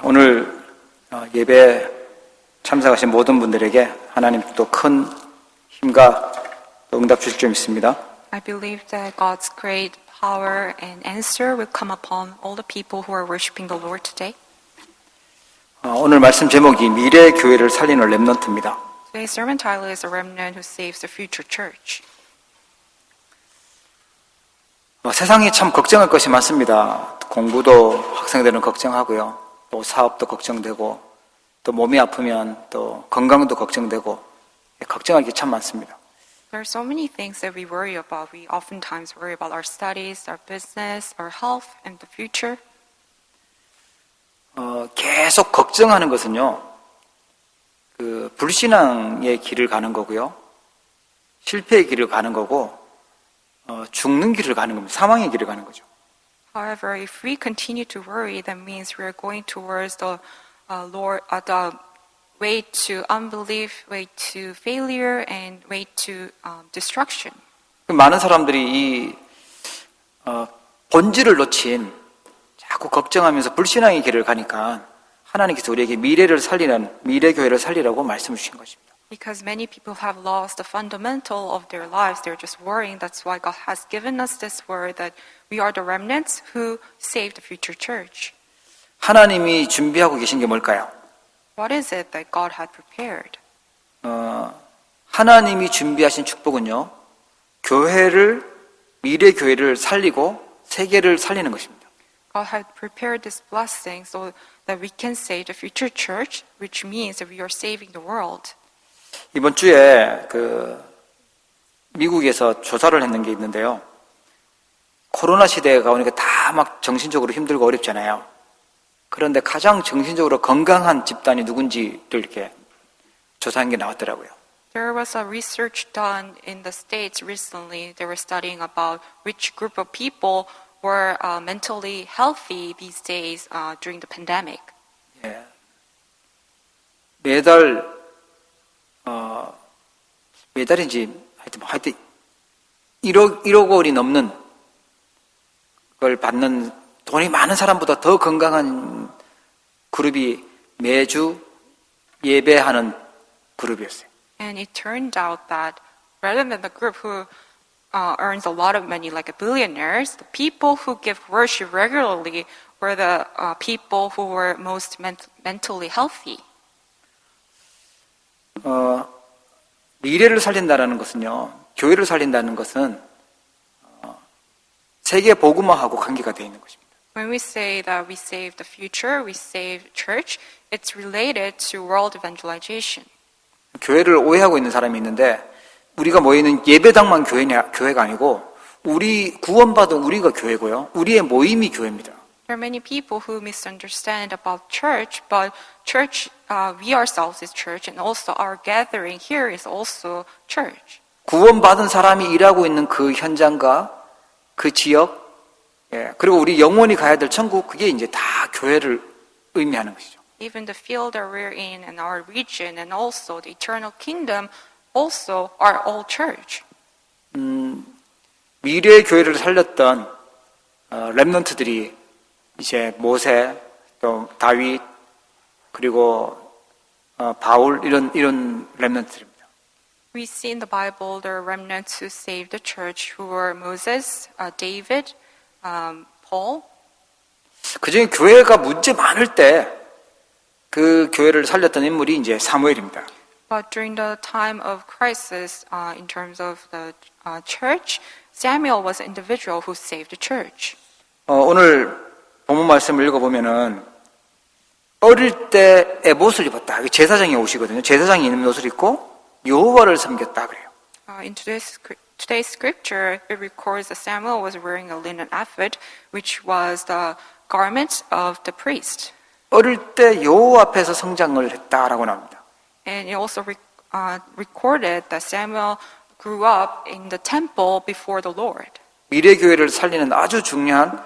오늘 예배 참석하신 모든 분들에게 하나님 또 큰 힘과 또 응답 주실 줄 믿습니다. I believe that God's great power and answer will come upon all the people who are worshiping the Lord today. 오늘 말씀 제목이 미래 교회를 살리는 렘넌트입니다. Today's sermon title is A Remnant Who Saves the Future Church. 세상이 참 걱정할 것이 많습니다. 공부도 학생들은 걱정하고요. 또 사업도 걱정되고 또 몸이 아프면 또 건강도 걱정되고 걱정할 게 참 많습니다. There are so many things that we worry about. We oftentimes worry about our studies, our business, our health, and the future. 계속 걱정하는 것은요, 불신앙의 길을 가는 거고요, 실패의 길을 가는 거고, 죽는 길을 가는 겁니다. 사망의 길을 가는 거죠. However, if we continue to worry, that means we are going towards the way to unbelief, way to failure, and way to destruction. 많은 사람들이 이 본질을 놓친 자꾸 걱정하면서 불신앙의 길을 가니까 하나님께서 우리에게 미래를 살리는 미래 교회를 살리라고 말씀을 주신 것입니다. Because many people have lost the fundamental of their lives, they're just worrying. That's why God has given us this word that we are the remnants who save the future church. 하나님이 준비하고 계신 게 뭘까요? What is it that God had prepared? 하나님이 준비하신 축복은요, 미래 교회를 살리고 세계를 살리는 것입니다. God had prepared this blessing so that we can save the future church, which means that we are saving the world. 이번 주에 미국에서 조사를 했는 게 있는데요. 코로나 시대가 오니까 다 막 정신적으로 힘들고 어렵잖아요. 그런데 가장 정신적으로 건강한 집단이 누군지를 이렇게 조사한 게 나왔더라고요. There was a research done in the States recently. They were studying about which group of people were mentally healthy these days during the pandemic. 예. 매달인지 하여튼 1억 원이 넘는 걸 받는 돈이 많은 사람보다 더 건강한 그룹이 매주 예배하는 그룹이었어요. And it turned out that rather than the group who earns a lot of money like a billionaires, the people who give worship regularly were the people who were most mentally healthy. 미래를 살린다는 것은요, 교회를 살린다는 것은 세계 복음화하고 관계가 되어 있는 것입니다. When we say that we save the future, we save church, it's related to world evangelization. 교회를 오해하고 있는 사람이 있는데 우리가 모이는 예배당만 교회가 아니고 우리 구원받은 우리가 교회고요. 우리의 모임이 교회입니다. There are many people who misunderstand about church, but church, we ourselves is church, and also our gathering here is also church. 구원받은 사람이 일하고 있는 그 현장과 그 지역, 그리고 우리 영원히 가야 될 천국, 그게 이제 다 교회를 의미하는 것이죠. Even the field that we're in and our region and also the eternal kingdom also are all church. 미래의 교회를 살렸던 렘넌트들이 이제 모세, 또 다윗, 그리고 바울 이런 렘넌트들입니다. We see in the Bible the remnants who saved the church who were Moses, David, Paul. 그중에 교회가 문제 많을 때 그 교회를 살렸던 인물이 이제 사무엘입니다. But during the time of crisis, in terms of the church, Samuel was an individual who saved the church. 오늘 본문 말씀을 읽어보면은 어릴 때 에봇을 입었다. 제사장이 옷이거든요. 제사장이 입는 옷을 입고 여호와를 섬겼다 그래요. In today's scripture, it records that Samuel was wearing a linen ephod, which was the garment of the priest. 어릴 때 여호와 앞에서 성장을 했다라고 나옵니다. And it also recorded that Samuel grew up in the temple before the Lord. 미래 교회를 살리는 아주 중요한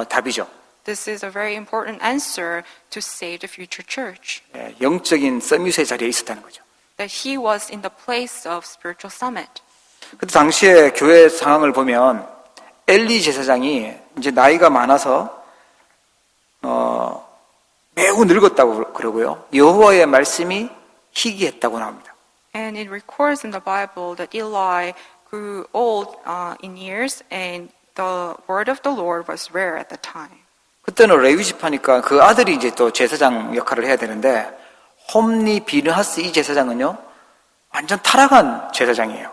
답이죠. This is a very important answer to save the future church. 영적인 서밋의 자리에 있었다는 거죠. That he was in the place of spiritual summit. 그때 당시에 교회 상황을 보면 엘리 제사장이 이제 나이가 많아서 매우 늙었다고 그러고요. 여호와의 말씀이 희귀했다고 나옵니다. And it records in the Bible that Eli grew old in years, and the word of the Lord was rare at the time. 그때는 레위 지파니까 그 아들이 이제 또 제사장 역할을 해야 되는데 홈리 비느하스 이 제사장은요 완전 타락한 제사장이에요.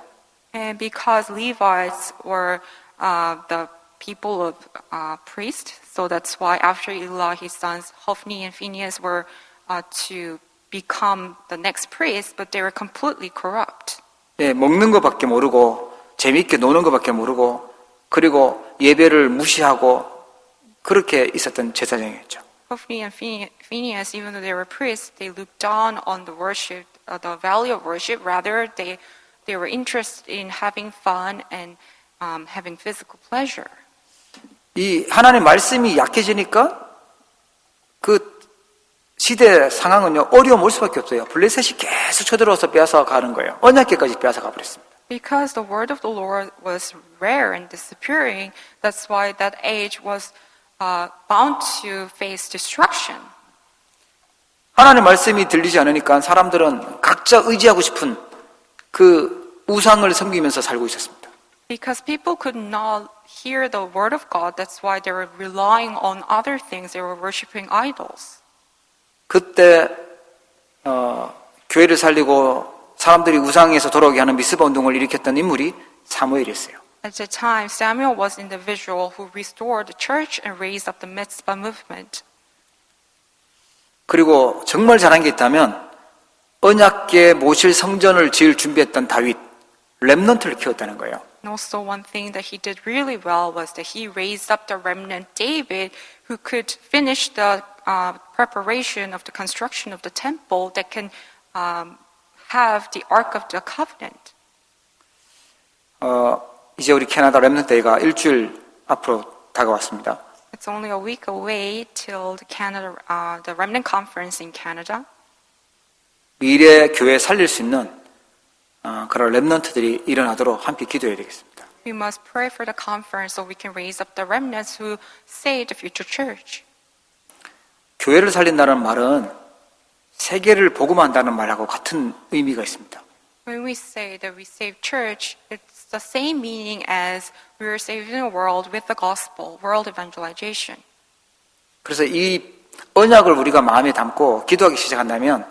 And because Levites were the people of priests, so that's why after Eli, his sons Hophni and Phinehas were to become the next priest, but they were completely corrupt. 예, 먹는 것밖에 모르고 재미있게 노는 것밖에 모르고 그리고 예배를 무시하고 그렇게 있었던 제사장이었죠. Hophni and Phinehas, even though they were priests, they looked down on the worship, the value of worship. Rather, they were interested in having fun and having physical pleasure. 이 하나님의 말씀이 약해지니까 그 시대 상황은요 어려움 올 수밖에 없어요. 블레셋이 계속 쳐들어와서 빼앗아 가는 거예요. 언약궤까지 빼앗아 가버렸습니다. Because the word of the Lord was rare and disappearing, that's why that age was bound to face destruction. 하나님의 말씀이 들리지 않으니까 사람들은 각자 의지하고 싶은 그 우상을 섬기면서 살고 있었습니다. Because people could not hear the word of God, that's why they were relying on other things. They were worshiping idols. 그때 교회를 살리고 사람들이 우상에서 돌아오게 하는 미스바 운동을 일으켰던 인물이 사무엘이었어요. At the time, Samuel was the individual who restored the church and raised up the Mitzvah movement. 그리고 정말 잘한 게 있다면 언약궤 모실 성전을 지을 준비했던 다윗, 렘넌트를 키웠다는 거예요. And also one thing that he did really well was that he raised up the remnant David who could finish the preparation of the construction of the temple that can have the Ark of the Covenant. 이제 우리 캐나다 렘넌트 데이가 일주일 앞으로 다가왔습니다. It's only a week away till the Remnant Conference in Canada. 미래 교회 살릴 수 있는 그런 렘넌트들이 일어나도록 함께 기도해야 되겠습니다. We must pray for the conference so we can raise up the remnants who save the future church. 교회를 살린다는 말은 세계를 복음한다는 말하고 같은 의미가 있습니다. When we say that we save church, it's the same meaning as we are saving the world with the gospel, world evangelization. 그래서 이 언약을 우리가 마음에 담고 기도하기 시작한다면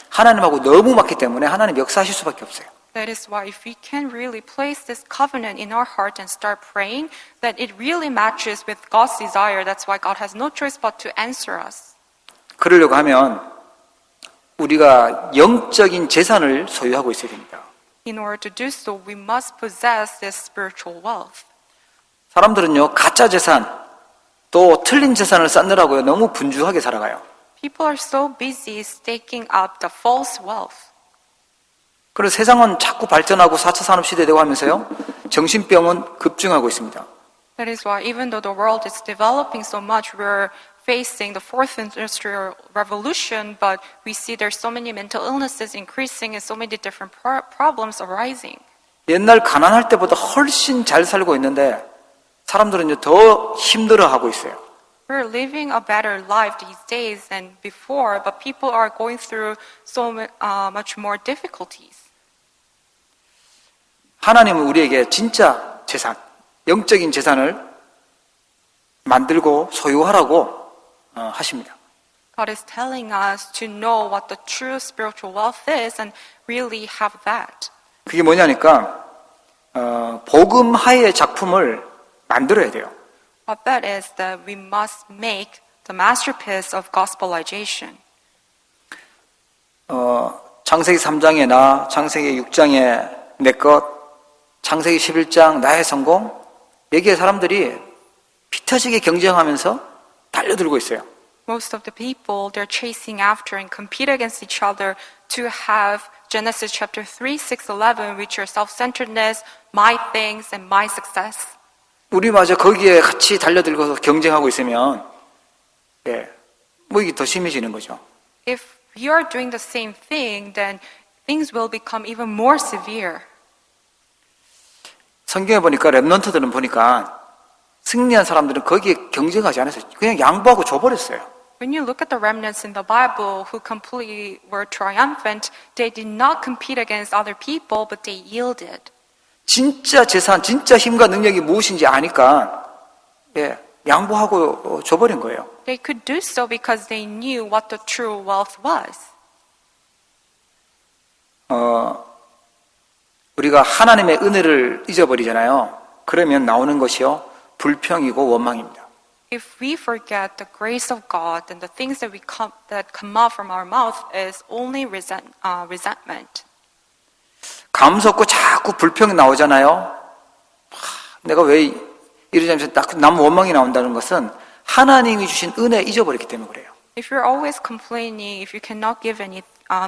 하나님하고 너무 맞기 때문에 하나님 역사하실 수밖에 없어요. That is why if we can really place this covenant in our heart and start praying, that it really matches with God's desire. That's why God has no choice but to answer us. 그러려고 하면 우리가 영적인 재산을 소유하고 있어야 됩니다. In order to do so, we must possess this spiritual wealth. 사람들은요 가짜 재산 또 틀린 재산을 쌓느라고요 너무 분주하게 살아가요. People are so busy staking up the false wealth. 그래서 세상은 자꾸 발전하고 4차 산업시대 되고 하면서요 정신병은 급증하고 있습니다. That is why even though the world is developing so much, we're facing the fourth industrial revolution, but we see there's so many mental illnesses increasing and so many different problems arising. 옛날 가난할 때보다 훨씬 잘 살고 있는데 사람들은 더 힘들어하고 있어요. We're living a better life these days than before, but people are going through so much more difficulties. 하나님은 우리에게 진짜 재산, 영적인 재산을 만들고 소유하라고 하십니다. God is telling us to know what the true spiritual wealth is and really have that. 그게 뭐냐니까 복음 하의 작품을 만들어야 돼요. What that is that we must make the masterpiece of gospelization. 창세기 3장에 나, 창세기 6장에 내 것, 창세기 11장 나의 성공 여기에 사람들이 피 터지게 경쟁하면서 달려들고 있어요. Most of the people, they're chasing after and compete against each other to have Genesis chapter 3, 6, 11, which are self-centeredness, my things, and my success. 우리마저 거기에 같이 달려들고서 경쟁하고 있으면 뭐 이게 더 심해지는 거죠. If we are doing the same thing, then things will become even more severe. 성경에 보니까 렘넌트들은 보니까 승리한 사람들은 거기에 경쟁하지 않았어요. 그냥 양보하고 줘버렸어요. When you look at the remnants in the Bible who completely were triumphant, they did not compete against other people, but they yielded. 진짜 재산, 진짜 힘과 능력이 무엇인지 아니까 양보하고 줘버린 거예요. They could do so because they knew what the true wealth was. 우리가 하나님의 은혜를 잊어버리잖아요. 그러면 나오는 것이요 불평이고 원망입니다. If we forget the grace of God, then the things that come out from our mouth is only resentment. 감수 없고 자꾸 불평이 나오잖아요. 내가 왜 이러지 않으면서 남 원망이 나온다는 것은 하나님이 주신 은혜 잊어버렸기 때문에 그래요. If you're always complaining, if you cannot give any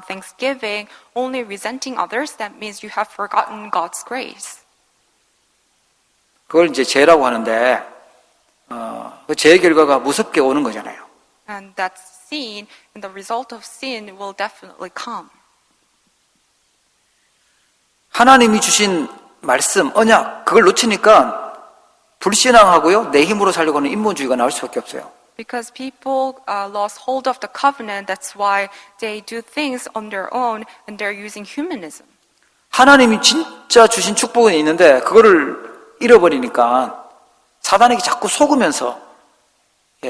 thanksgiving, only resenting others, that means you have forgotten God's grace. 그걸 이제 죄라고 하는데 그 죄의 결과가 무섭게 오는 거잖아요. And that's sin, and the result of sin will definitely come. 하나님이 주신 말씀, 언약, 그걸 놓치니까 불신앙하고요, 내 힘으로 살려고 하는 인본주의가 나올 수밖에 없어요. Because people lost hold of the covenant, that's why they do things on their own, and they're using humanism. 하나님이 진짜 주신 축복은 있는데 그거를 잃어버리니까 사단에게 자꾸 속으면서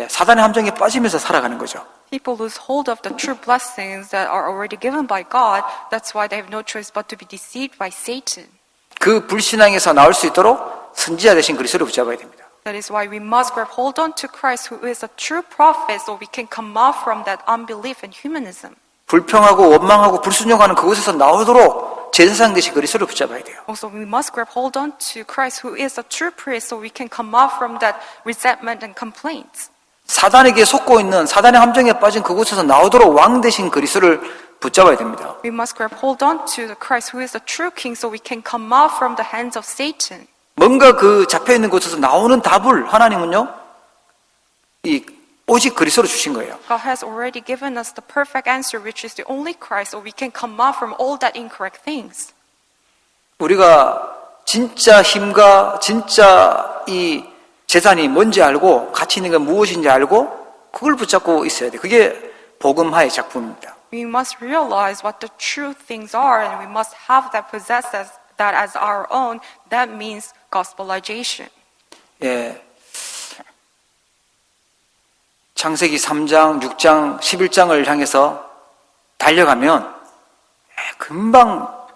사단의 함정에 빠지면서 살아가는 거죠. People lose hold of the true blessings that are already given by God. That's why they have no choice but to be deceived by Satan. 그 불신앙에서 나올 수 있도록 선지자 되신 그리스도를 붙잡아야 됩니다. That is why we must grab hold on to Christ, who is a true prophet, so we can come out from that unbelief and humanism. 불평하고 원망하고 불순종하는 그곳에서 나오도록 제사장 되신 그리스도를 붙잡아야 돼요. Also, we must grab hold on to Christ, who is a true priest, so we can come out from that resentment and complaints. 사단에게 속고 있는 사단의 함정에 빠진 그곳에서 나오도록 왕 되신 그리스도를 붙잡아야 됩니다. We must grab hold on to the Christ, who is the true king, so we can come out from the hands of Satan. 뭔가 그 잡혀 있는 곳에서 나오는 답을 하나님은요, 오직 그리스도로 주신 거예요. God has already given us the perfect answer, which is the only Christ, so we can come out from all that incorrect things. 우리가 진짜 힘과 진짜 이 재산이 뭔지 알고 가치 있는 게 무엇인지 알고 그걸 붙잡고 있어야 돼. 그게 복음화의 작품입니다. We must realize what the true things are, and we must have that possess that as our own. That means gospelization. 창세기 3장, 6장, 11장을 향해서 달려가면 금방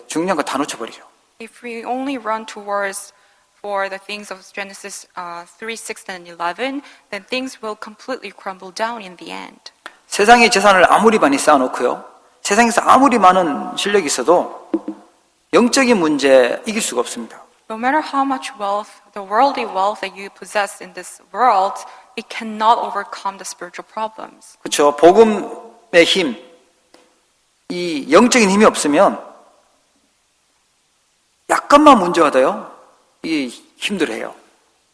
중요한 거 다 놓쳐버리죠. If we only run towards for the things of Genesis 3, 6, and 11, then things will completely crumble down in the end. 세상의 재산을 아무리 많이 쌓아놓고요, 세상에서 아무리 많은 실력이 있어도 영적인 문제 이길 수가 없습니다. No matter how much wealth, the worldly wealth that you possess in this world, it cannot overcome the spiritual problems. 그렇죠. 복음의 힘, 이 영적인 힘이 없으면 약간만 문제가 돼요. 이게 힘들어요.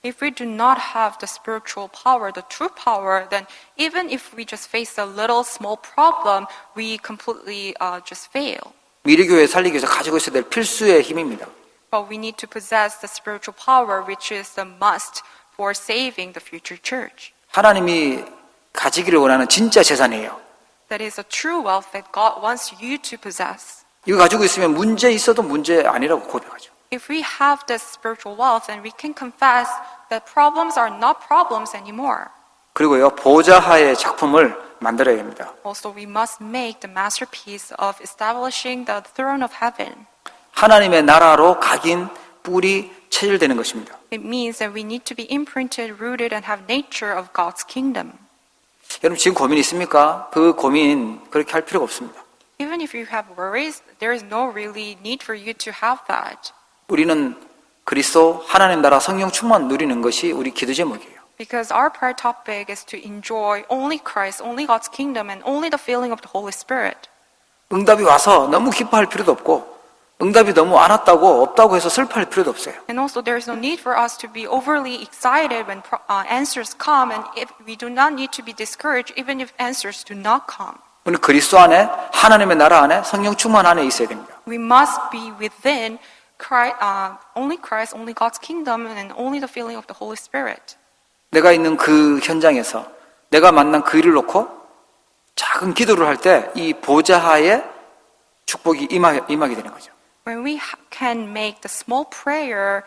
If we do not have the spiritual power, the true power, then even if we just face a little small problem, we completely just fail. 미래교회 살리기 위해서 가지고 있어야 될 필수의 힘입니다. But we need to possess the spiritual power, which is the must for saving the future church. 하나님이 가지기를 원하는 진짜 재산이에요. That is a true wealth that God wants you to possess. 이거 가지고 있으면 문제 있어도 문제 아니라고 고백하죠. If we have this spiritual wealth, then we can confess that problems are not problems anymore. 그리고요, 보좌하의 작품을 만들어야 됩니다. Also, we must make the masterpiece of establishing the throne of heaven. 하나님의 나라로 각인, 뿌리, 체질되는 것입니다. It means that we need to be imprinted, rooted, and have nature of God's kingdom. 여러분 지금 고민 있습니까? 그 고민 그렇게 할 필요가 없습니다. Even if you have worries, there is no really need for you to have that. 우리는 그리스도 하나님 나라 성령 충만 누리는 것이 우리 기도 제목이에요. Because our prayer topic is to enjoy only Christ, only God's kingdom, and only the filling of the Holy Spirit. 응답이 와서 너무 기뻐할 필요도 없고 응답이 너무 안 왔다고 없다고 해서 슬퍼할 필요도 없어요. And also there is no need for us to be overly excited when answers come, and if we do not need to be discouraged even if answers do not come. 우리는 그리스도 안에 하나님의 나라 안에 성령 충만 안에 있어야 됩니다. We must be within Christ, only God's kingdom, and only the filling of the Holy Spirit. 내가 있는 그 현장에서 내가 만난 그 일을 놓고 작은 기도를 할 때 이 보좌하에 축복이 임하게 되는 거죠. When we can make the small prayer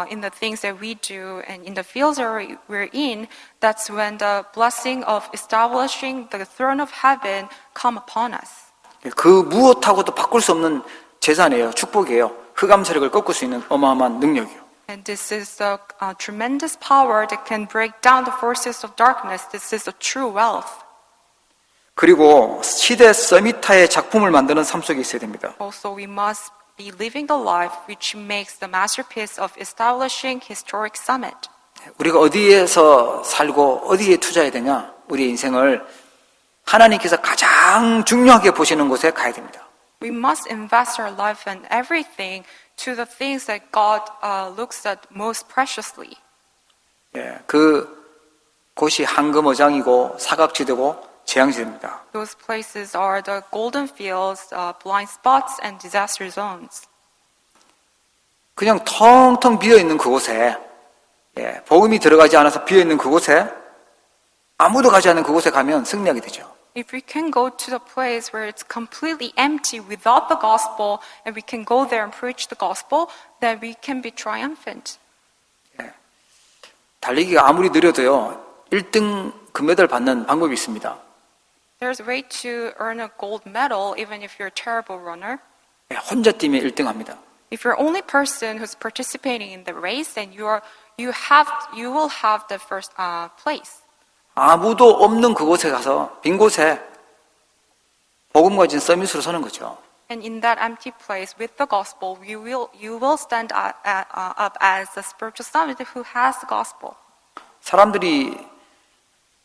in the things that we do and in the fields that we're in, that's when the blessing of establishing the throne of heaven come upon us. 그 무엇하고도 바꿀 수 없는 재산이에요. 축복이에요. 흑암 세력을 꺾을 수 있는 어마어마한 능력이요. And this is the tremendous power that can break down the forces of darkness. This is the true wealth. 그리고 시대 서밋타의 작품을 만드는 삶 속에 있어야 됩니다. Also, we must be living the life which makes the masterpiece of establishing historic summit. 우리가 어디에서 살고 어디에 투자해야 되냐? 우리 인생을 하나님께서 가장 중요하게 보시는 곳에 가야 됩니다. We must invest our life and everything to the things that God looks at most preciously. 예, 그 곳이 황금어장이고 사각지대고 재앙지대입니다. Those places are the golden fields, blind spots, and disaster zones. 그냥 텅텅 비어있는 그곳에 예, 복음이 들어가지 않아서 비어있는 그곳에 아무도 가지 않는 그곳에 가면 승리하게 되죠. If we can go to the place where it's completely empty without the gospel, and we can go there and preach the gospel, then we can be triumphant. 예, 달리기가 아무리 느려도요 1등 금메달 받는 방법이 있습니다. There's a way to earn a gold medal even if you're a terrible runner. 예, 혼자 뛰면 1등 합니다. If you're the only person who's participating in the race, then you will have the first place. 아무도 없는 그곳에 가서 빈 곳에 복음 가진 서밋으로 서는 거죠. And in that empty place with the gospel, you will stand up as the spiritual summit who has the gospel. 사람들이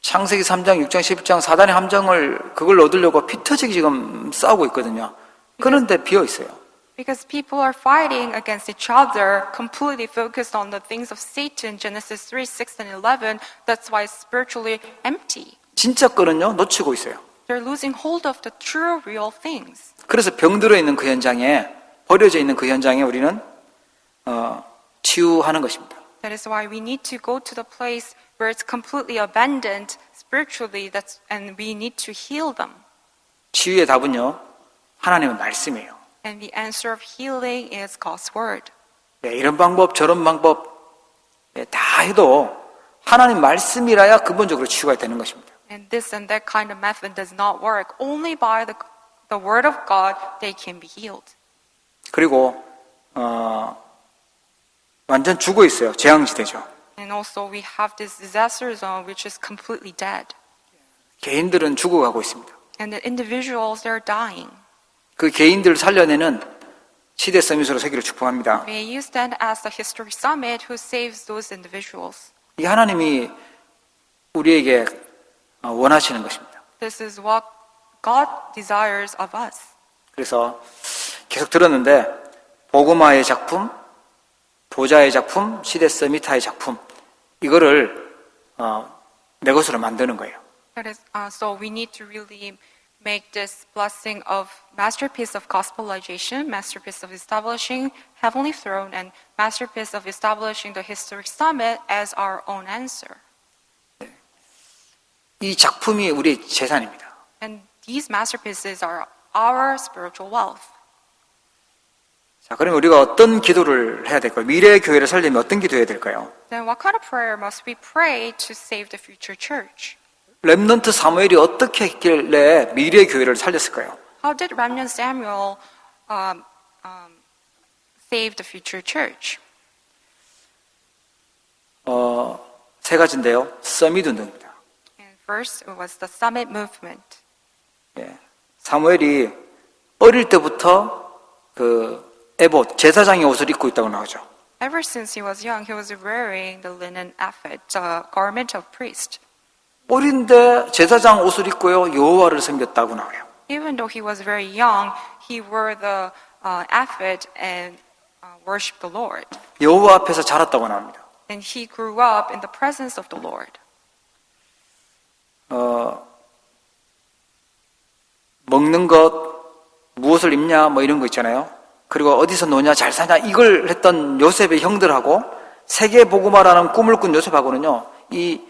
창세기 3장, 6장, 11장 사단의 함정을 그걸 얻으려고 피 터지게 지금 싸우고 있거든요. 그런데 비어 있어요. Because people are fighting against each other, completely focused on the things of Satan, Genesis 3, 6, and 11. That's why it's spiritually empty. 진짜 거는요 놓치고 있어요. They're losing hold of the true, real things. 그래서 병들어 있는 그 현장에 버려져 있는 그 현장에 우리는 치유하는 것입니다. That is why we need to go to the place where it's completely abandoned spiritually, and we need to heal them. 치유의 답은요 하나님의 말씀이에요. And the answer of healing is God's word. 네, 이런 방법 저런 방법 다 해도 하나님 말씀이라야 근본적으로 치유가 되는 것입니다. And this and that kind of method does not work. Only by the word of God they can be healed. 그리고 완전 죽어 있어요. 재앙지대죠. And also we have this disaster zone which is completely dead. 개인들은 죽어가고 있습니다. And the individuals, they're dying. 그 개인들을 살려내는 시대 서밋으로 세기를 축복합니다. May you stand as the historic summit who saves those individuals. 이 하나님이 우리에게 원하시는 것입니다. This is what God desires of us. 그래서 계속 들었는데 복음화의 작품, 보좌의 작품, 시대 서밋화의 작품 이거를 내 것으로 만드는 거예요. That is, so we need to really make this blessing of masterpiece of gospelization, masterpiece of establishing heavenly throne, and masterpiece of establishing the historic summit as our own answer. 이 작품이 우리의 재산입니다. And these masterpieces are our spiritual wealth. 자, 그럼 우리가 어떤 기도를 해야 될까요? 미래의 교회를 살려면 어떤 기도해야 될까요? Then what kind of prayer must we pray to save the future church? 렘넌트 사무엘이 어떻게 했길래 미래의 교회를 살렸을까요? How did remnant Samuel save the future church? 세 가지인데요. 서밋 운동입니다. And first, it was the summit movement. 예. 사무엘이 어릴 때부터 그 에봇, 제사장의 옷을 입고 있다고 나오죠. Ever since he was young, he was wearing the linen ephod, the garment of priest. 어린데 제사장 옷을 입고요 여호와를 섬겼다고 나와요. Even though he was very young, he wore the ephod and worshipped the Lord. 여호와 앞에서 자랐다고 나옵니다. And he grew up in the presence of the Lord. 먹는 것, 무엇을 입냐 뭐 이런 거 있잖아요. 그리고 어디서 노냐 잘 사냐 이걸 했던 요셉의 형들하고 세계 복음화라는 꿈을 꾼 요셉하고는요 이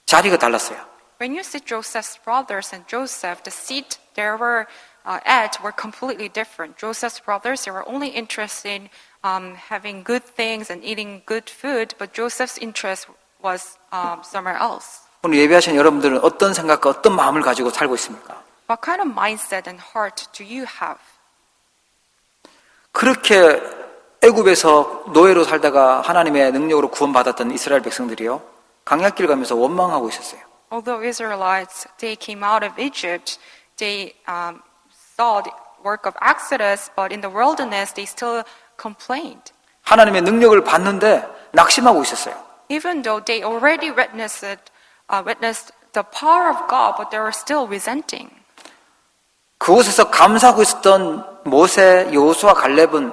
자리가 달랐어요. When you see Joseph's brothers and Joseph, the seat they were at were completely different. Joseph's brothers, they were only interested in having good things and eating good food, but Joseph's interest was somewhere else. 오늘 예배하신 여러분들은 어떤 생각과 어떤 마음을 가지고 살고 있습니까? What kind of mindset and heart do you have? 그렇게 애굽에서 노예로 살다가 하나님의 능력으로 구원받았던 이스라엘 백성들이요, 광야길 가면서 원망하고 있었어요. Although Israelites, they came out of Egypt, they saw the work of Exodus, but in the wilderness, they still complained. 하나님의 능력을 봤는데 낙심하고 있었어요. Even though they already witnessed the power of God, but they were still resenting. 그곳에서 감사하고 있었던 모세, 여호수아, 갈렙은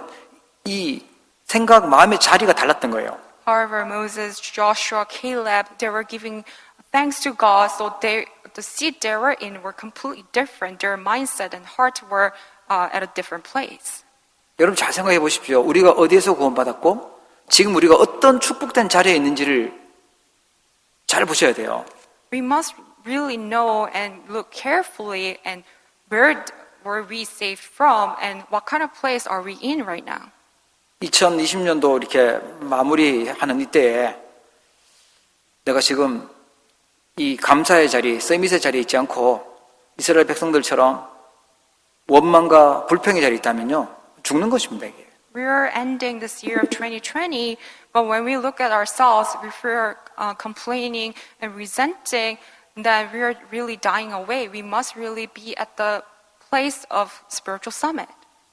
이 생각, 마음의 자리가 달랐던 거예요. However, Moses, Joshua, Caleb, they were giving thanks to God, so the seat they were in were completely different. Their mindset and heart were at a different place. 여러분 잘 생각해 보십시오. 우리가 어디에서 구원받았고 지금 우리가 어떤 축복된 자리에 있는지를 잘 보셔야 돼요. We must really know and look carefully and where were we saved from and what kind of place are we in right now. 2020년도 이렇게 마무리하는 이때에 내가 지금 이 감사의 자리, 서밋의 자리에 있지 않고 이스라엘 백성들처럼 원망과 불평의 자리에 있다면요, 죽는 것입니다, 이게. We are ending this year of 2020, but when we look at ourselves, if we're complaining and resenting, then we are really dying away. We must really be at the place of spiritual summit.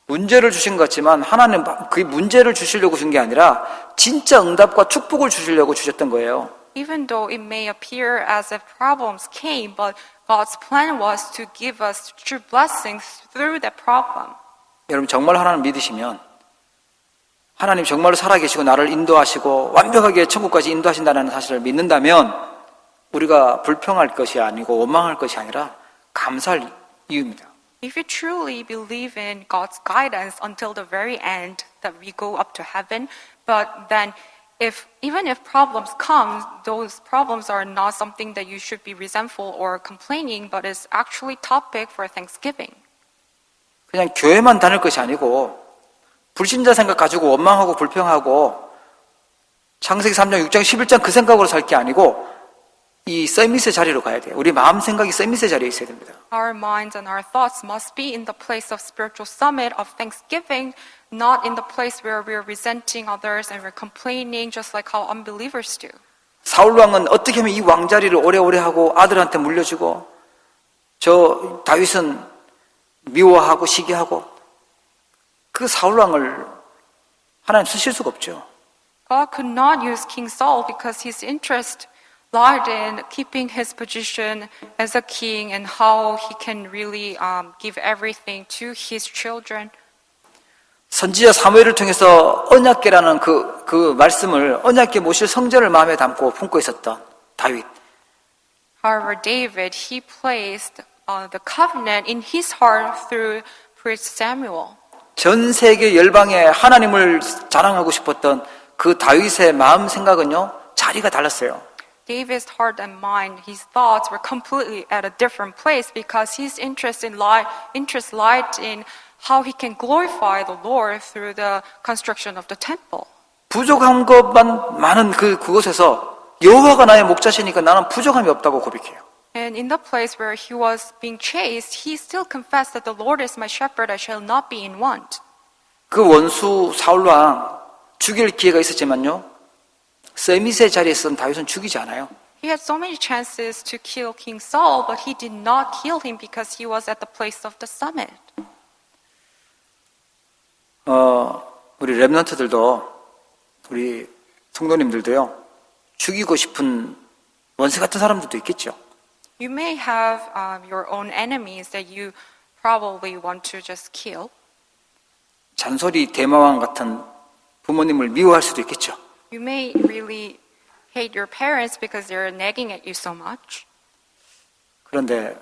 문제를 주신 것 같지만 하나님 그 문제를 주시려고 준 게 아니라 진짜 응답과 축복을 주시려고 주셨던 거예요. Even though it may appear as if problems came, but God's plan was to give us true blessings through that problem. 여러분 정말 하나님 믿으시면 하나님 정말로 살아계시고 나를 인도하시고 완벽하게 천국까지 인도하신다는 사실을 믿는다면 우리가 불평할 것이 아니고 원망할 것이 아니라 감사할 이유입니다. If you truly believe in God's guidance until the very end, that we go up to heaven, but then even if problems come, those problems are not something that you should be resentful or complaining, but is actually topic for thanksgiving. 그냥 교회만 다닐 것이 아니고 불신자 생각 가지고 원망하고 불평하고 창세기 3장, 6장, 11장 그 생각으로 살 게 아니고 이 서밋의 자리로 가야 돼요. 우리 마음 생각이 서밋의 자리에 있어야 됩니다. Our minds and our thoughts must be in the place of spiritual summit of thanksgiving, not in the place where we're resenting others and we're complaining just like how unbelievers do. 사울 왕은 어떻게 하면 이 왕자리를 오래오래 하고 아들한테 물려주고 저 다윗은 미워하고 시기하고 그 사울 왕을 하나님 쓰실 수가 없죠. God could not use King Saul because his interest lied in keeping his position as a king and how he can really give everything to his children. 선지자 사무엘을 통해서 언약궤라는 그 말씀을 언약궤 모실 성전을 마음에 담고 품고 있었던 다윗. However, David, he placed the covenant in his heart through priest Samuel. 전 세계 열방에 하나님을 자랑하고 싶었던 그 다윗의 마음 생각은요, 자리가 달랐어요. David's heart and mind, his thoughts were completely at a different place because his interest lied in how he can glorify the Lord through the construction of the temple. 부족한 것만 많은 그곳에서 여호와가 나의 목자시니까 나는 부족함이 없다고 고백해요. And in the place where he was being chased, he still confessed that the Lord is my shepherd, I shall not be in want. 그 원수 사울 왕 죽일 기회가 있었지만요, 서밋의 자리에 있던 다윗은 죽이지 않아요. He had so many chances to kill King Saul, but he did not kill him because he was at the place of the summit. 우리 렘넌트들도 우리 성도님들도요, 죽이고 싶은 원수 같은 사람들도 있겠죠. You may have your own enemies that you probably want to just kill. 잔소리 대마왕 같은 부모님을 미워할 수도 있겠죠. You may really hate your parents because they're nagging at you so much. 그런데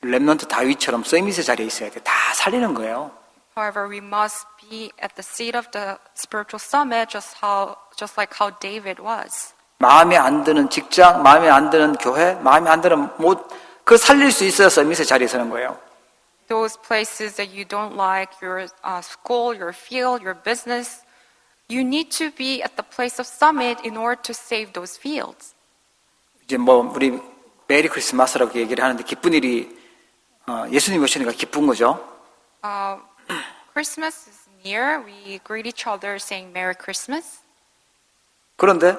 렘넌트 다윗처럼 서밋의 자리에 있어야 돼. 다 살리는 거예요. However, we must be at the seat of the spiritual summit just like how David was. 마음에 안 드는 직장, 마음에 안 드는 교회, 마음에 안 드는 그걸 살릴 수 있어야 서밋의 자리에 서는 거예요. Those places that you don't like, your school, your field, your business, you need to be at the place of summit in order to save those fields. 이제 우리 메리 크리스마스라고 얘기를 하는데 기쁜 일이 예수님 오시니까 기쁜 거죠. Christmas is near. We greet each other saying Merry Christmas. 그런데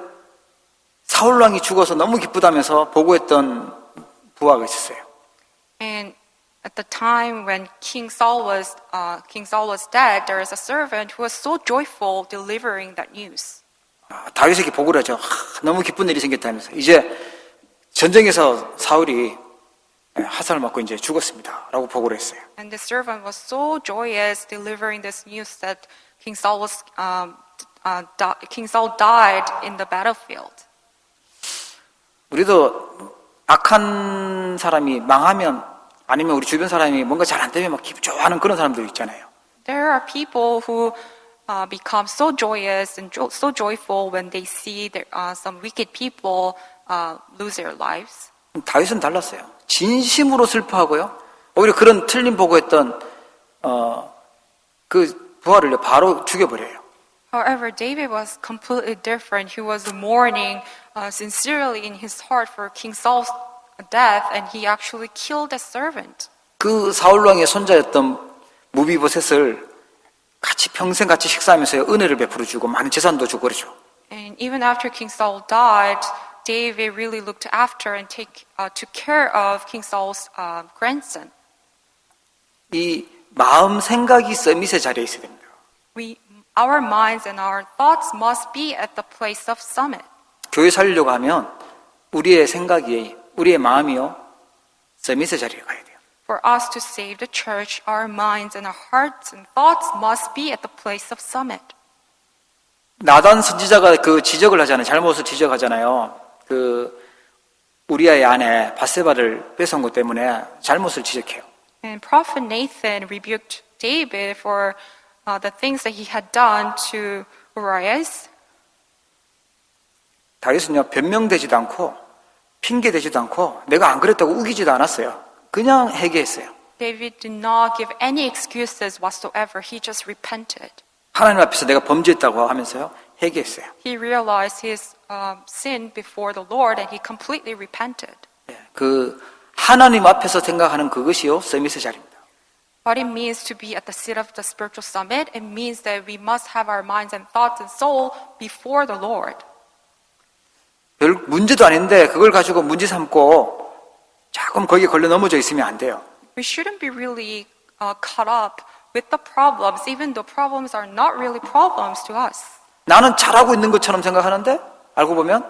사울 왕이 죽어서 너무 기쁘다면서 보고했던 부하가 있었어요. And at the time when King Saul was dead, there was a servant who was so joyful delivering that news. 다윗에게 보고를 하죠. 너무 기쁜 일이 생겼다면서 이제 전쟁에서 사울이 화살을 맞고 이제 죽었습니다라고 보고를 했어요. And the servant was so joyous delivering this news that King Saul died in the battlefield. 우리도 악한 사람이 망하면 아니면 우리 주변 사람이 뭔가 잘 안 되면 막 기분 좋아하는 그런 사람들 있잖아요. There are people who become so joyous and so joyful when they see some wicked people lose their lives. 다윗은 달랐어요. 진심으로 슬퍼하고요. 오히려 그런 틀림 보고했던 그 부하를 바로 죽여버려요. However, David was completely different. He was mourning sincerely in his heart for King Saul's death, and he actually killed a servant. 그 사울 왕의 손자였던 무비보셋을 평생 같이 식사하면서 은혜를 베풀어 주고 많은 재산도 주고 그러죠. And even after King Saul died, David really looked after and took care of King Saul's grandson. 이 마음 생각이 서밋의 자리에 있어야 됩니다. Our minds and our thoughts must be at the place of summit. 교회 살려고 하면 우리의 생각이 우리의 마음이요 서밋의 자리에 가야 돼요. For us to save the church, our minds and our hearts and thoughts must be at the place of summit. 나단 선지자가 그 지적을 하잖아요. 잘못을 지적하잖아요. 우리아의 아내 바세바를 뺏은 것 때문에 잘못을 지적해요. And Prophet Nathan rebuked David for the things that he had done to Urias. 다윗은요 변명되지도 않고 핑계대지도 않고 내가 안 그랬다고 우기지도 않았어요. 그냥 회개했어요. David did not give any excuses whatsoever. He just repented. 하나님 앞에서 내가 범죄했다고 하면서요 회개했어요. He realized his sin before the Lord and he completely repented. 그 하나님 앞에서 생각하는 그것이요 서밋의 자리입니다. What it means to be at the seat of the spiritual summit, it means that we must have our minds and thoughts and soul before the Lord. 별 문제도 아닌데 그걸 가지고 문제 삼고 자꾸 거기에 걸려 넘어져 있으면 안 돼요. We shouldn't be really caught up with the problems, even though problems are not really problems to us. 나는 잘하고 있는 것처럼 생각하는데 알고 보면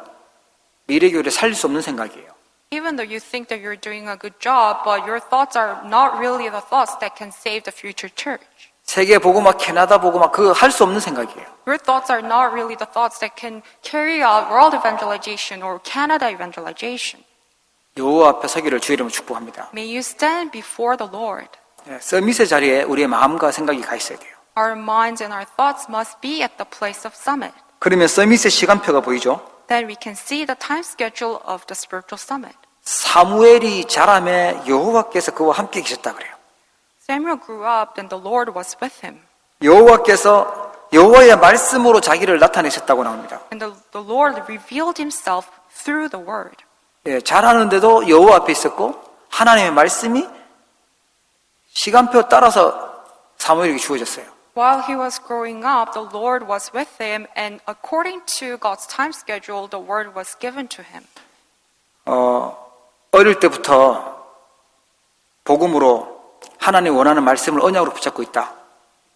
미래교회를 살릴 수 없는 생각이에요. Even though you think that you're doing a good job, but your thoughts are not really the thoughts that can save the future church. 세계 보고 막 캐나다 보고 막 그거 할 수 없는 생각이에요. Your thoughts are not really the thoughts that can carry out world evangelization or Canada evangelization. 여호와 앞에 서기를 주의 이름으로 축복합니다. May you stand before the Lord. 서밋의 자리에 우리의 마음과 생각이 가 있어야 돼요. Our minds and our thoughts must be at the place of summit. 그러면 서밋의 시간표가 보이죠? Then we can see the time schedule of the spiritual summit. 사무엘이 자라매 여호와께서 그와 함께 계셨다 그래요. Samuel grew up and the Lord was with him. 여호와께서 여호와의 말씀으로 자기를 나타내셨다고 나옵니다. And the Lord revealed himself through the word. 자라는데도 여호와 앞에 있었고 하나님의 말씀이 시간표 따라서 사무엘에게 주어졌어요. While he was growing up, the Lord was with him, and according to God's time schedule, the word was given to him. 어릴 때부터 복음으로 하나님 원하는 말씀을 언약으로 붙잡고 있다.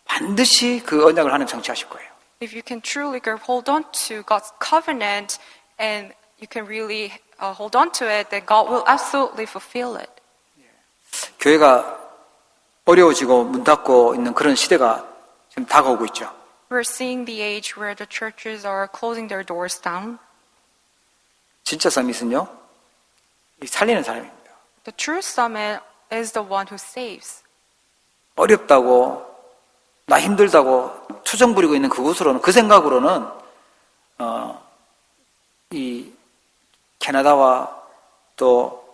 반드시 그 언약을 하나님 성취하실 거예요. If you can truly hold on to God's covenant and you can really hold on to it, then God will absolutely fulfill it. 교회가 어려워지고 문 닫고 있는 그런 시대가 지금 다가오고 있죠. We're seeing the age where the churches are closing their doors down. 진짜 서밋은요, 살리는 사람입니다. The true summit is the one who saves. 어렵다고, 나 힘들다고 투정 부리고 있는 그곳으로는, 그 생각으로는, 이 캐나다와 또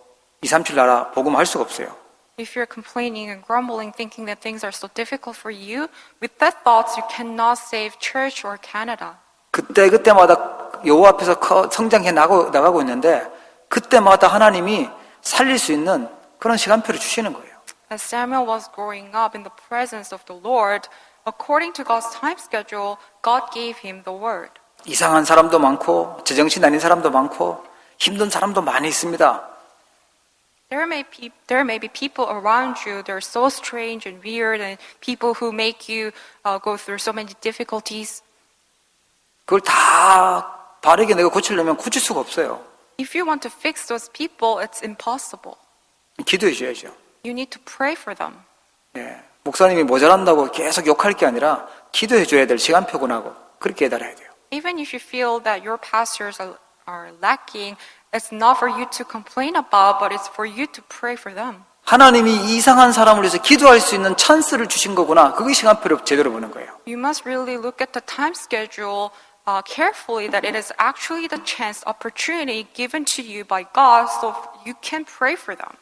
237 나라 복음할 수가 없어요. If you're complaining and grumbling, thinking that things are so difficult for you, with that thoughts, you cannot save church or Canada. 그때마다 여호와 앞에서 성장해 나가고 있는데 그때마다 하나님이 살릴 수 있는 그런 시간표를 주시는 거예요. As Samuel was growing up in the presence of the Lord, according to God's time schedule, God gave him the word. 이상한 사람도 많고 제정신 아닌 사람도 많고 힘든 사람도 많이 있습니다. There may be people around you that are so strange and weird, and people who make you go through so many difficulties. 그걸 다 바르게 내가 고치려면 고칠 수가 없어요. If you want to fix those people, it's impossible. 기도해 줘야죠. You need to pray for them. 예, 목사님이 모자란다고 계속 욕할 게 아니라 기도해 줘야 될 시간표구나고 그렇게 깨달아야 돼요. Even if you feel that your pastors are lacking, it's not for you to complain about, but it's for you to pray for them. 하나님이 이상한 사람을 위해서 기도할 수 있는 찬스를 주신 거구나. 그게 시간표를 제대로 보는 거예요. You must really look at the time schedule carefully, that it is actually the chance, opportunity given to you by God, so you can pray for them.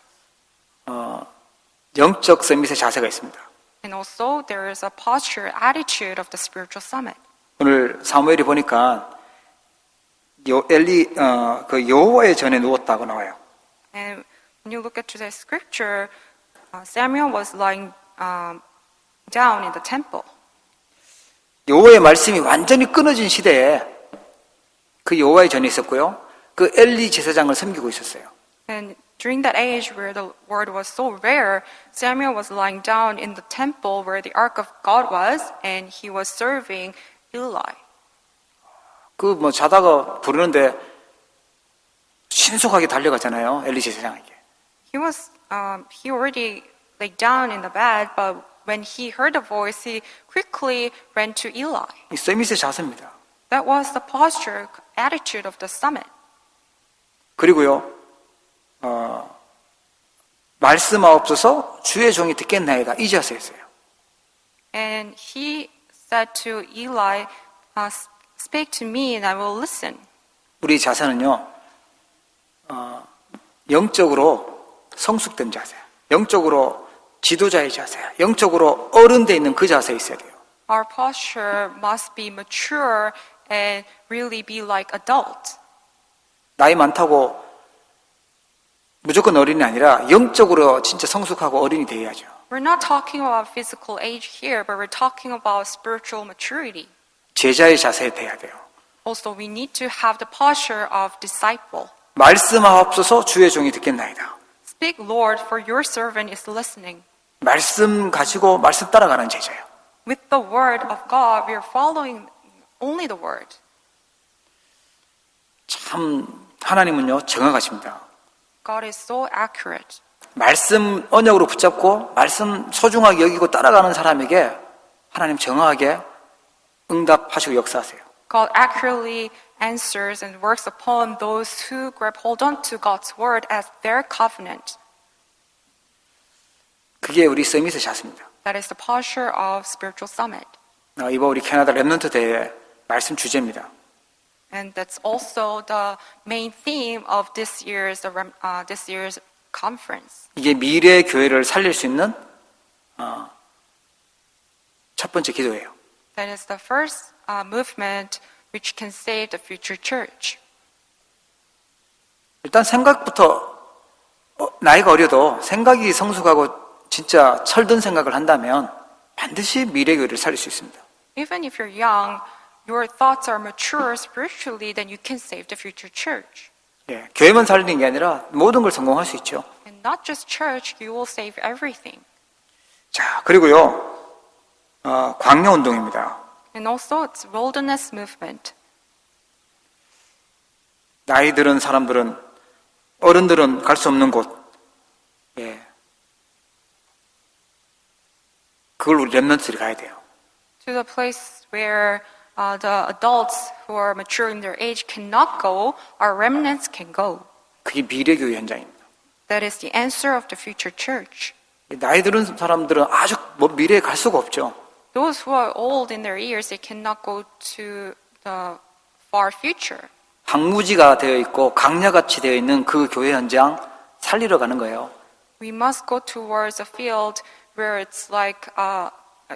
영적 서밋의 자세가 있습니다. And also, there is a posture, attitude of the spiritual summit. 오늘 사무엘이 보니까 그 여호와의 전에 누웠다고 나와요. And when you look at today's scripture, Samuel was lying down in the temple. 여호와의 말씀이 완전히 끊어진 시대에 그 여호와의 전이 있었고요. 그 엘리 제사장을 섬기고 있었어요. And during that age where the word was so rare, Samuel was lying down in the temple where the ark of God was, and he was serving Eli. 그 자다가 부르는데 신속하게 달려가잖아요. 엘리 제사장에게. He already lay down in the bed, but when he heard the voice, he quickly ran to Eli. 이 서밋의 자세입니다. That was the posture, attitude of the summit. 그리고요, 말씀하옵소서 주의 종이 듣겠나이다. 이 자세였어요. And he said to Eli, speak to me and I will listen. 우리 자세는요, 영적으로 성숙된 자세, 영적으로 지도자의 자세, 영적으로 어른돼 있는 그 자세에 있어야 돼요. Our posture must be mature and really be like adult. 나이 많다고 무조건 어린이 아니라 영적으로 진짜 성숙하고 어린이 되어야죠. We're not talking about physical age here, but we're talking about spiritual maturity. 제자의 자세에 돼야 돼요. Also, we need to have the posture of disciple. 말씀하옵소서 주의 종이 듣겠나이다. Speak, Lord, for your servant is listening. 말씀 가지고 말씀 따라가는 제자예요. With the word of God, we are following only the word. 참 하나님은요 정확하십니다. God is so accurate. 말씀 언약으로 붙잡고 말씀 소중하게 여기고 따라가는 사람에게 하나님 정확하게 응답하시고 역사하세요. God accurately answers and works upon those who grab hold on to God's word as their covenant. 그게 우리 서밋의 자세입니다. That is the posture of spiritual summit. 이번 우리 캐나다 렘넌트 대회 말씀 주제입니다. And that's also the main theme of this year's conference. 이게 미래 교회를 살릴 수 있는 첫 번째 기도예요. That is the first movement which can save the future church. 일단 생각부터 나이가 어려도 생각이 성숙하고 진짜 철든 생각을 한다면 반드시 미래 교회를 살릴 수 있습니다. Even if you're young, your thoughts are mature spiritually, then you can save the future church. 예, 교회만 살리는 게 아니라 모든 걸 성공할 수 있죠. And not just church, you will save everything. 자, 그리고요, 광야 운동입니다. And also, it's wilderness movement. 나이 들은 사람들은, 어른들은 갈 수 없는 곳, 예, 그걸 우리 렘넌트들이 가야 돼요. To the place where the adults who are mature in their age cannot go, our remnants can go. 그게 미래 교회 현장입니다. That is the answer of the future church. 나이 들은 사람들은 아주 미래에 갈 수가 없죠. Those who are old in their years, they cannot go to the far future. 황무지가 되어 있고 강야같이 되어 있는 그 교회 현장 살리러 가는 거예요. We must go towards a field where it's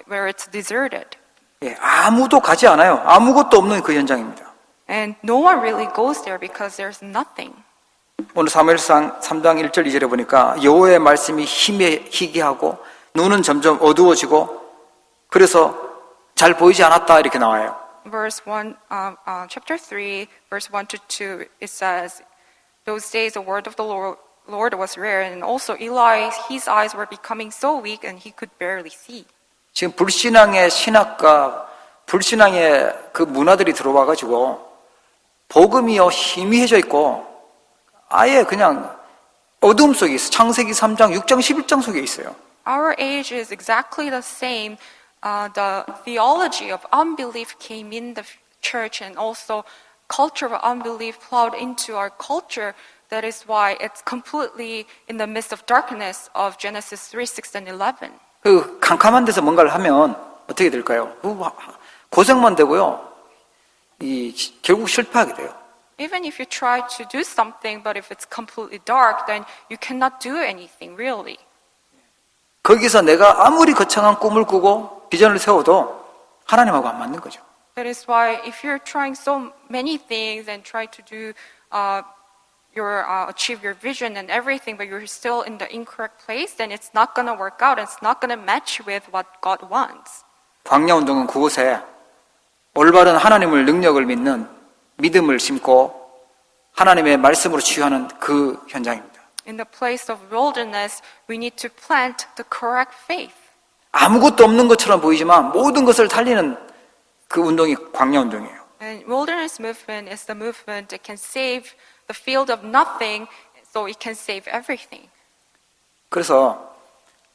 where it's deserted. 예, 아무도 가지 않아요. 아무것도 없는 그 현장입니다. And no one really goes there because there's nothing. 오늘 사무엘상 3장 1절 2절에 보니까 여호와의 말씀이 희귀하고 눈은 점점 어두워지고 그래서 잘 보이지 않았다 이렇게 나와요. Verse 1, chapter 3, verse 1 to 2, it says, those days the word of the Lord was rare, and also Eli, his eyes were becoming so weak and he could barely see. 지금 불신앙의 신학과 불신앙의 그 문화들이 들어와가지고 복음이요 희미해져 있고 아예 그냥 어둠 속에 있어. 창세기 3장, 6장, 11장 속에 있어요. Our age is exactly the same. The theology of unbelief came in the church, and also culture of unbelief plowed into our culture. That is why it's completely in the midst of darkness of Genesis 3, 6, and 11. 그 캄캄한 데서 뭔가를 하면 어떻게 될까요? 고생만 되고요. 결국 실패하게 돼요. Even if you try to do something, but if it's completely dark, then you cannot do anything really. 거기서 내가 아무리 거창한 꿈을 꾸고 비전을 세워도 하나님하고 안 맞는 거죠. That is why if you're trying so many things and try to do achieve your vision and everything, but you're still in the incorrect place, then it's not going to work out. It's not going to match with what God wants. 광야 운동은 그곳에 올바른 하나님을 능력을 믿는 믿음을 심고 하나님의 말씀으로 치유하는 그 현장입니다. In the place of wilderness, we need to plant the correct faith. 아무것도 없는 것처럼 보이지만 모든 것을 살리는 그 운동이 광야 운동이에요. And wilderness movement is the movement that can save the field of nothing, so it can save everything. 그래서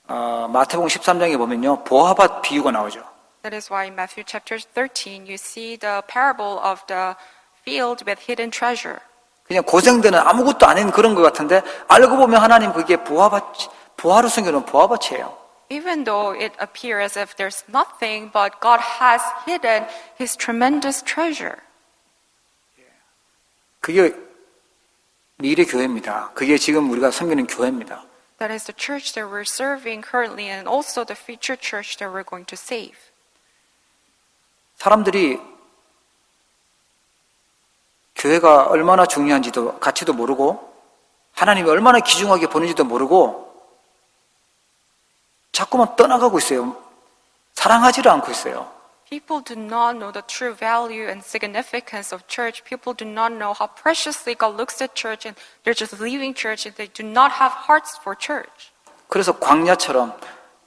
마태복음 13장에 보면요 보화밭 비유가 나오죠. That is why in Matthew chapter 13 you see the parable of the field with hidden treasure. 그냥 고생되는 아무것도 아닌 그런 것 같은데 알고 보면 하나님 그게 보화로 숨겨놓은 보화밭이에요. Even though it appears as if there's nothing, but God has hidden His tremendous treasure. 그게 미래 교회입니다. 그게 지금 우리가 섬기는 교회입니다. That is the church that we're serving currently, and also the future church that we're going to save. 사람들이 교회가 얼마나 중요한지도 가치도 모르고 하나님이 얼마나 귀중하게 보는지도 모르고 자꾸만 떠나가고 있어요. 사랑하지를 않고 있어요. People do not know the true value and significance of church. People do not know how preciously God looks at church, and they're just leaving church, and they do not have hearts for church. 그래서 광야처럼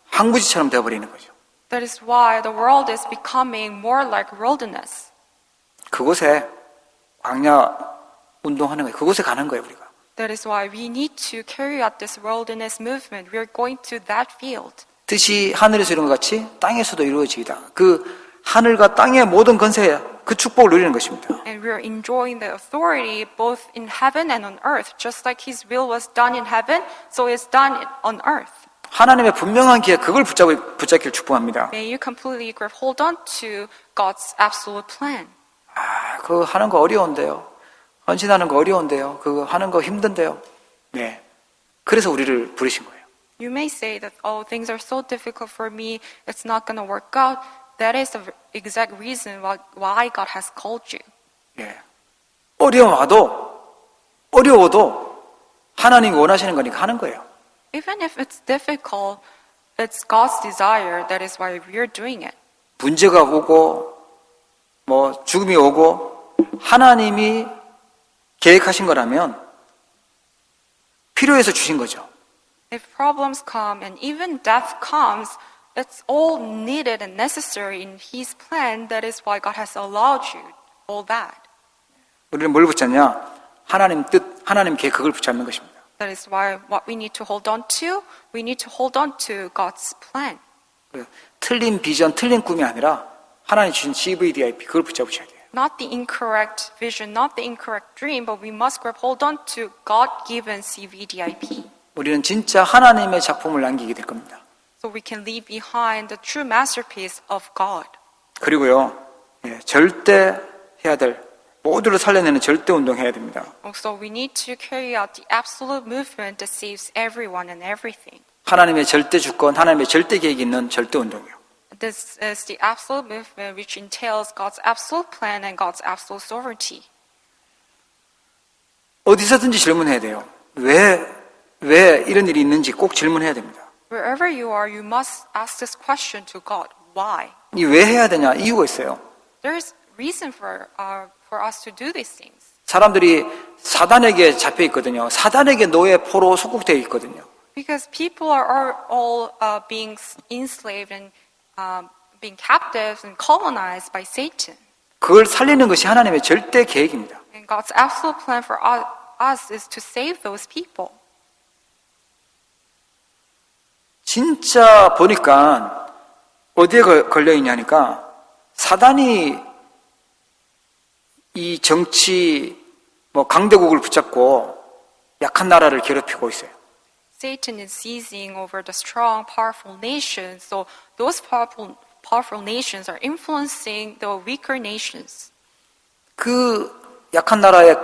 항구지처럼 되어버리는 거죠. That is why the world is becoming more like wilderness. 그곳에 광야 운동하는 거예요. 그곳에 가는 거예요, 우리가. That is why we need to carry out this wilderness movement. We are going to that field. 뜻이 하늘에서 이룬 것 같이 땅에서도 이루어지이다. 그 하늘과 땅의 모든 건세, 그 축복을 누리는 것입니다. And we are enjoying the authority both in heaven and on earth. Just like His will was done in heaven, so it's done on earth. 하나님의 분명한 기회 그걸 붙잡기를 축복합니다. May you completely grab hold on to God's absolute plan. 그거 하는 거 어려운데요. 헌신하는 거 어려운데요. 그거 하는 거 힘든데요. 네. 그래서 우리를 부르신 거예요. You may say that, oh, things are so difficult for me, it's not going to work out. That is the exact reason why God has called you. 예. 어려워도 하나님이 원하시는 거니까 하는 거예요. Even if it's difficult, it's God's desire. That is why we are doing it. 문제가 오고 죽음이 오고 하나님이 계획하신 거라면 필요해서 주신 거죠. If problems come and even death comes, it's all needed and necessary in His plan. That is why God has allowed you all that. 우리는 뭘 붙잡냐? 하나님 뜻, 하나님 계획 그걸 붙잡는 것입니다. That is why what we need to hold on to, we need to hold on to God's plan. 틀린 비전, 틀린 꿈이 아니라 하나님 주신 CVDIP 그걸 붙잡으셔야 돼요. Not the incorrect vision, not the incorrect dream, but we must grab hold on to God-given CVDIP. 우리는 진짜 하나님의 작품을 남기게 될 겁니다. So we can leave behind the true masterpiece of God. 그리고요, 절대 해야 될 모두를 살려내는 절대 운동해야 됩니다. Also, we need to carry out the absolute movement that saves everyone and everything. 하나님의 절대 주권, 하나님의 절대 계획이 있는 절대 운동이요. This is the absolute movement which entails God's absolute plan and God's absolute sovereignty. 어디서든지 질문해야 돼요. 왜 이런 일이 있는지 꼭 질문해야 됩니다. Wherever you are, you must ask this question to God. Why? 이 왜 해야 되냐? 이유가 있어요. There is reason for us to do these things. 사람들이 사단에게 잡혀 있거든요. 사단에게 노예 포로 속국되어 있거든요. Because people are all being enslaved and being captives and colonized by Satan. 그걸 살리는 것이 하나님의 절대 계획입니다. And God's absolute plan for us is to save those people. 진짜 보니까 어디에 걸려 있냐니까 사단이 이 정치 강대국을 붙잡고 약한 나라를 괴롭히고 있어요. Satan is seizing over the strong, powerful nations. So those powerful nations are influencing the weaker nations. 그 약한 나라에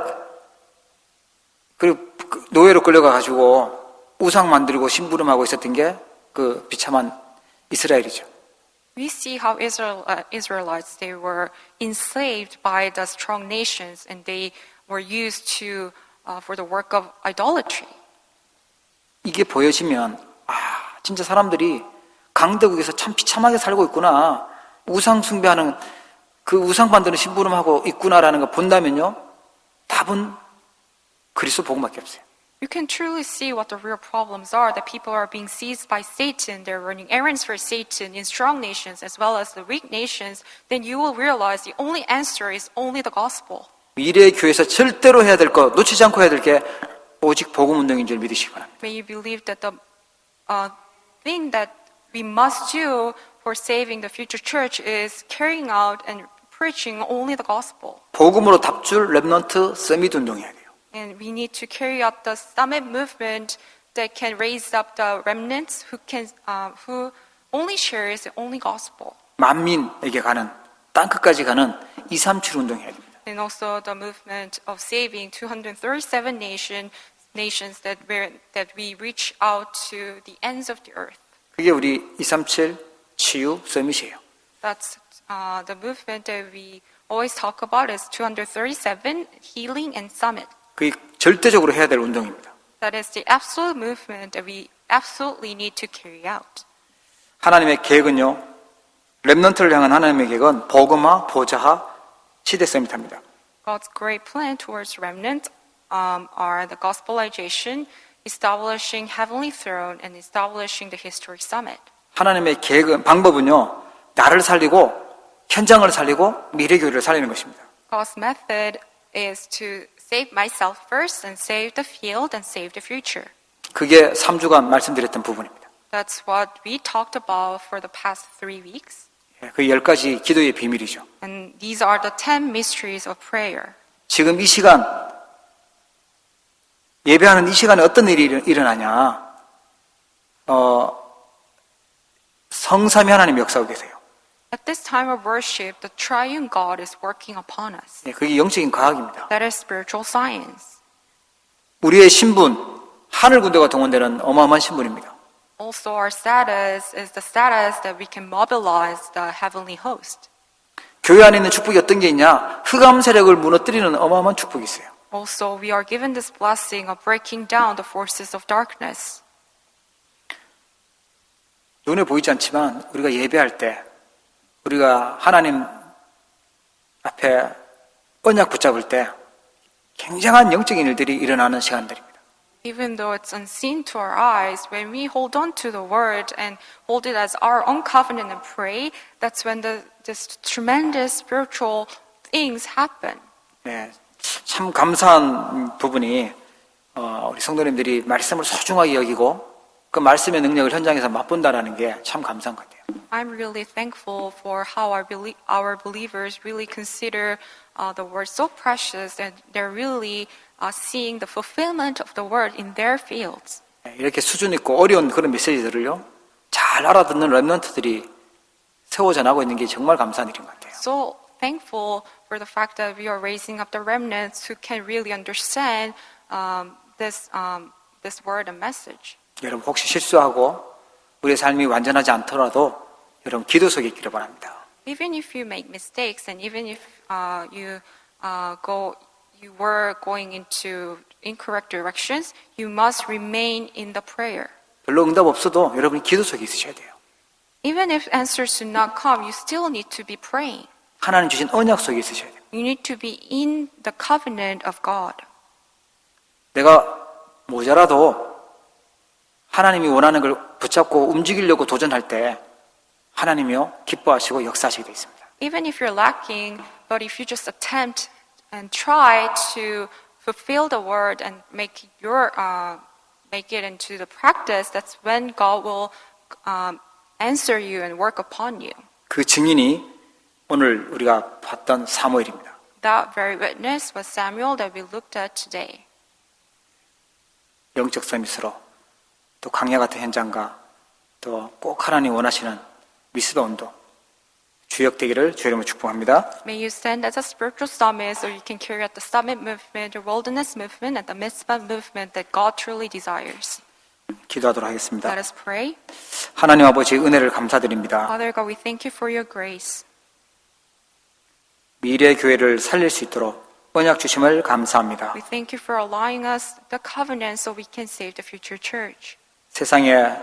그 노예로 끌려가 가지고 우상 만들고 심부름하고 있었던 게 그 비참한 이스라엘이죠. We see how Israelites, they were enslaved by the strong nations and they were used for the work of idolatry. 이게 보여지면 진짜 사람들이 강대국에서 참 비참하게 살고 있구나. 우상 숭배하는 그 우상 만드는 심부름하고 있구나라는 걸 본다면요. 답은 그리스도 복음밖에 없어요. You can truly see what the real problems are, that people are being seized by Satan, they're running errands for Satan in strong nations as well as the weak nations, then you will realize the only answer is only the gospel. 미래의 교회에서 절대로 해야 될 것, 놓치지 않고 해야 될 게 오직 복음 운동인 줄 믿으시기 바랍니다. May you believe that the thing that we must do for saving the future church is carrying out and preaching only the gospel. 복음으로 답줄 렘넌트 서밋 운동해야 돼요. And we need to carry out the summit movement that can raise up the remnants who only shares the only gospel. 만민에게 가는 땅끝까지 가는 237 운동해야 됩니다. And also the movement of saving 237 nations that we reach out to the ends of the earth. 그게 우리 237 치유 서밋이에요. That's the movement that we always talk about is 237 healing and summit. 그게 절대적으로 해야 될 운동입니다. That is the absolute movement that we absolutely need to carry out. 하나님의 계획은요. 렘넌트를 향한 하나님의 계획은 복음화, 보좌화, 시대 서밋합니다. God's great plan towards remnant are the gospelization, establishing heavenly throne, and establishing the historic summit. 하나님의 계획은 방법은요. 나를 살리고 현장을 살리고 미래 교회를 살리는 것입니다. God's method is to save myself first and save the field and save the future. 그게 3주간 말씀드렸던 부분입니다. That's what we talked about for the past 3 weeks. 그 10가지 기도의 비밀이죠. And these are the 10 mysteries of prayer. 지금 이 시간 예배하는 이 시간에 어떤 일이 일어나냐? 성삼위 하나님 역사하고 계세요. At this time of worship, the triune God is working upon us. 그게 영적인 과학입니다. That is spiritual science. 우리의 신분, 하늘 군대가 동원되는 어마어마한 신분입니다. Also, our status is the status that we can mobilize the heavenly host. 교회 안에 있는 축복이 어떤 게 있냐? 흑암 세력을 무너뜨리는 어마어마한 축복이 있어요. Also, we are given this blessing of breaking down the forces of darkness. 눈에 보이지 않지만 우리가 예배할 때 우리가 하나님 앞에 언약 붙잡을 때 굉장한 영적인 일들이 일어나는 시간들입니다. Even though it's unseen to our eyes, when we hold on to the word and hold it as our own covenant and pray, that's when this tremendous spiritual things happen. 네, 참 감사한 부분이 우리 성도님들이 말씀을 소중하게 여기고 그 말씀의 능력을 현장에서 맛본다라는 게 참 감사한 것 같아요. I'm really thankful for how our believers really consider the word so precious and they're really seeing the fulfillment of the word in their fields. 네, 이렇게 수준 있고 어려운 그런 메시지들을요 잘 알아듣는 렘넌트들이 세워져 나고 있는 게 정말 감사한 일인 것 같아요. So thankful for the fact that we are raising up the remnants who can really understand this word and message. 여러분 혹시 실수하고 우리의 삶이 완전하지 않더라도 여러분 기도 속에 있기를 바랍니다. Even if you make mistakes, and even if you were going into incorrect directions, you must remain in the prayer. 별로 응답 없어도 여러분이 기도 속에 있으셔야 돼요. Even if answers do not come, you still need to be praying. 하나님 주신 언약 속에 있으셔야 돼요. You need to be in the covenant of God. 내가 모자라도 하나님이 원하는 걸 붙잡고 움직이려고 도전할 때 하나님이요 기뻐하시고 역사하시게 되어 있습니다. Even if you're lacking, but if you just attempt and try to fulfill the word and make it into the practice, that's when God will answer you and work upon you. 그 증인이 오늘 우리가 봤던 사무엘입니다. That very witness was Samuel that we looked at today. 영적 서밋으로 또 강야 같은 현장과 또 꼭 하나님 원하시는 미스바 운동 주역되기를 주의 이름으로 축복합니다. May you stand as a spiritual summit so you can carry out the summit movement, the wilderness movement, and the mitzvah movement that God truly desires. 기도하도록 하겠습니다. Let us pray. 하나님 아버지 은혜를 감사드립니다. Father God, we thank you for your grace. 미래 교회를 살릴 수 있도록 언약 주심을 감사합니다. We thank you for allowing us the covenant so we can save the future church. 세상에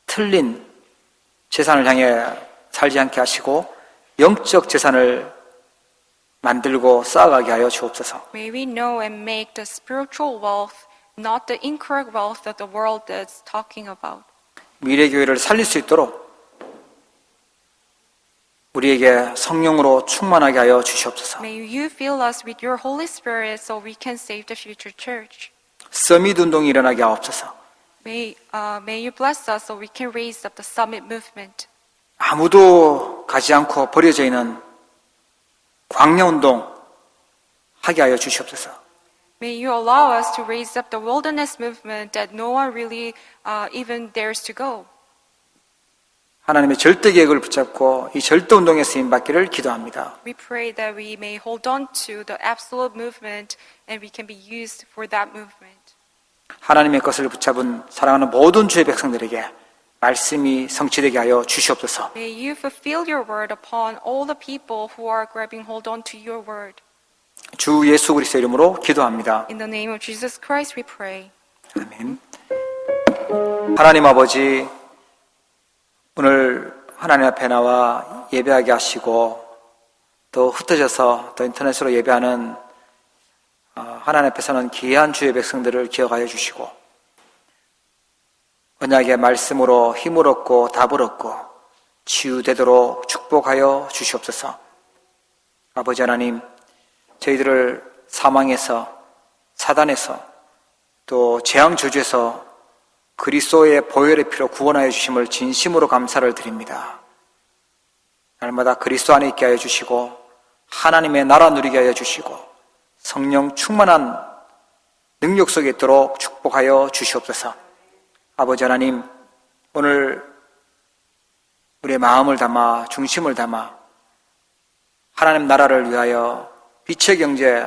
틀린 재산을 향해 살지 않게 하시고 영적 재산을 만들고 쌓아가게 하여 주옵소서. May we know and make the spiritual wealth, not the incorrect wealth that the world is talking about. 미래 교회를 살릴 수 있도록 우리에게 성령으로 충만하게 하여 주시옵소서. May you fill us with your Holy Spirit so we can save the future church. 서밋 운동이 일어나게 하옵소서. May you bless us so we can raise up the summit movement. 아무도 가지 않고 버려져 있는 광야 운동 하게 하여 주시옵소서. May you allow us to raise up the wilderness movement that no one really even dares to go. 하나님의 절대 계획을 붙잡고 이 절대 운동에 쓰임 받기를 기도합니다. We pray that we may hold on to the absolute movement and we can be used for that movement. 하나님의 것을 붙잡은 사랑하는 모든 주의 백성들에게 말씀이 성취되게 하여 주시옵소서. May you fulfill your word upon all the people who are grabbing hold on to your word. 주 예수 그리스도의 이름으로 기도합니다. In the name of Jesus Christ we pray. 아멘. 하나님 아버지, 오늘 하나님 앞에 나와 예배하게 하시고 또 흩어져서 또 인터넷으로 예배하는 하나님 앞에서는 귀한 주의 백성들을 기억하여 주시고 언약의 말씀으로 힘을 얻고 답을 얻고 치유되도록 축복하여 주시옵소서. 아버지 하나님, 저희들을 사망에서 사단에서 또 재앙 저주에서 그리스도의 보혈의 피로 구원하여 주심을 진심으로 감사를 드립니다. 날마다 그리스도 안에 있게 하여 주시고 하나님의 나라 누리게 하여 주시고 성령 충만한 능력 속에 있도록 축복하여 주시옵소서. 아버지 하나님, 오늘 우리의 마음을 담아 중심을 담아 하나님 나라를 위하여 빛의 경제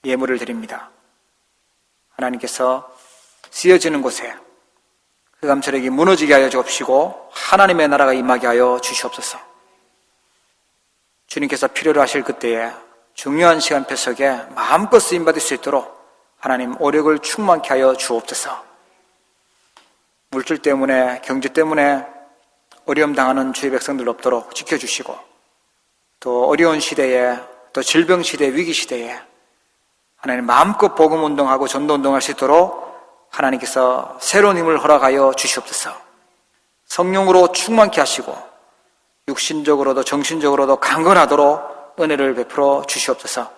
예물을 드립니다. 하나님께서 쓰여지는 곳에 흑암 세력이 무너지게 하여 주옵시고 하나님의 나라가 임하게 하여 주시옵소서. 주님께서 필요로 하실 그때에 중요한 시간표 속에 마음껏 쓰임받을 수 있도록 하나님 오력을 충만케 하여 주옵소서. 물질 때문에 경제 때문에 어려움 당하는 주의 백성들 없도록 지켜주시고 또 어려운 시대에 또 질병 시대 위기 시대에 하나님 마음껏 복음 운동하고 전도 운동할 수 있도록 하나님께서 새로운 힘을 허락하여 주시옵소서. 성령으로 충만케 하시고 육신적으로도 정신적으로도 강건하도록 은혜를 베풀어 주시옵소서.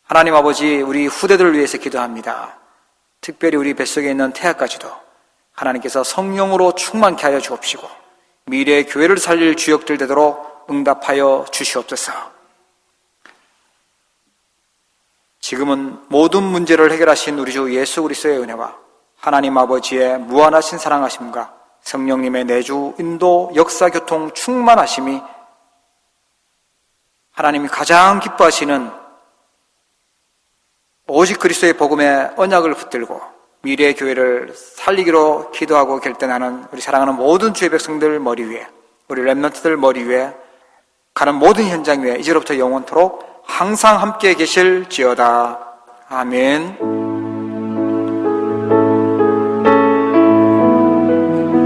하나님 아버지, 우리 후대들을 위해서 기도합니다. 특별히 우리 뱃속에 있는 태아까지도 하나님께서 성령으로 충만케 하여 주옵시고 미래의 교회를 살릴 주역들 되도록 응답하여 주시옵소서. 지금은 모든 문제를 해결하신 우리 주 예수 그리스도의 은혜와 하나님 아버지의 무한하신 사랑하심과 성령님의 내주 인도 역사 교통 충만하심이 하나님이 가장 기뻐하시는 오직 그리스도의 복음의 언약을 붙들고 미래의 교회를 살리기로 기도하고 결단하는 우리 사랑하는 모든 주의 백성들 머리 위에, 우리 렘넌트들 머리 위에, 가는 모든 현장 위에 이제로부터 영원토록 항상 함께 계실지어다. 아멘.